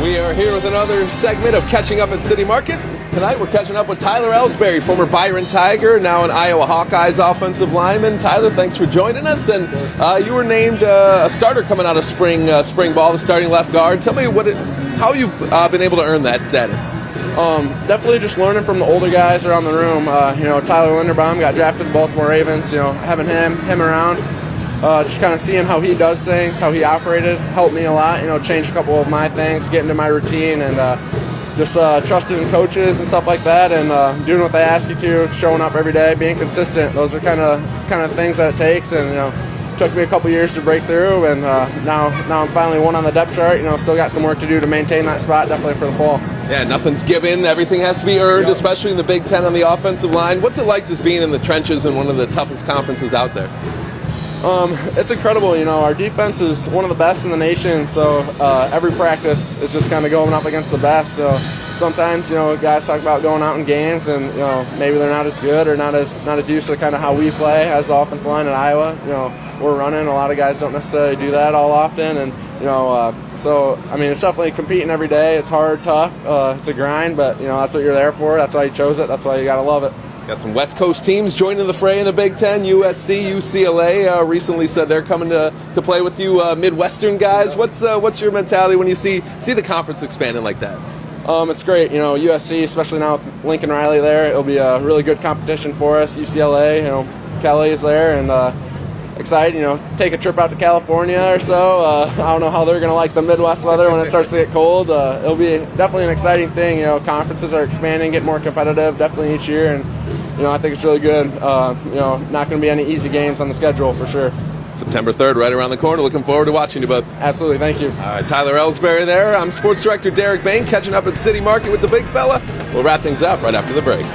We are here with another segment of Catching Up at City Market. Tonight we're catching up with Tyler Elsbury, former Byron Tiger, now an Iowa Hawkeyes offensive lineman. Tyler, thanks for joining us. And you were named a starter coming out of spring ball, the starting left guard. Tell me how you've been able to earn that status. Definitely just learning from the older guys around the room. Tyler Linderbaum got drafted to the Baltimore Ravens. Having him around, just kind of seeing how he does things, how he operated, helped me a lot. Changed a couple of my things, get into my routine, and just trusting in coaches and stuff like that, and doing what they ask you to, showing up every day, being consistent. Those are kind of things that it takes, and took me a couple years to break through, and now I'm finally one on the depth chart. Still got some work to do to maintain that spot, definitely for the fall. Yeah, nothing's given. Everything has to be earned, especially in the Big Ten on the offensive line. What's it like just being in the trenches in one of the toughest conferences out there? It's incredible. Our defense is one of the best in the nation, so every practice is just kind of going up against the best. So sometimes, guys talk about going out in games and, maybe they're not as good or not as used to kind of how we play as the offensive line in Iowa. We're running. A lot of guys don't necessarily do that all often, and it's definitely competing every day. It's hard, tough. It's a grind, but that's what you're there for. That's why you chose it. That's why you got to love it. Got some West Coast teams joining the fray in the Big Ten. USC, UCLA recently said they're coming to play with you. Midwestern guys. What's your mentality when you see the conference expanding like that? It's great. USC, especially now with Lincoln Riley there, it'll be a really good competition for us. UCLA, Kelly is there, and excited. Take a trip out to California or so. I don't know how they're going to like the Midwest weather when it starts to get cold. It'll be definitely an exciting thing. Conferences are expanding, getting more competitive, definitely each year, and I think it's really good. Not going to be any easy games on the schedule for sure. September 3rd, right around the corner. Looking forward to watching you, bud. Absolutely, thank you. All right, Tyler Elsbury there. I'm Sports Director Derek Bayne, catching up at City Market with the big fella. We'll wrap things up right after the break.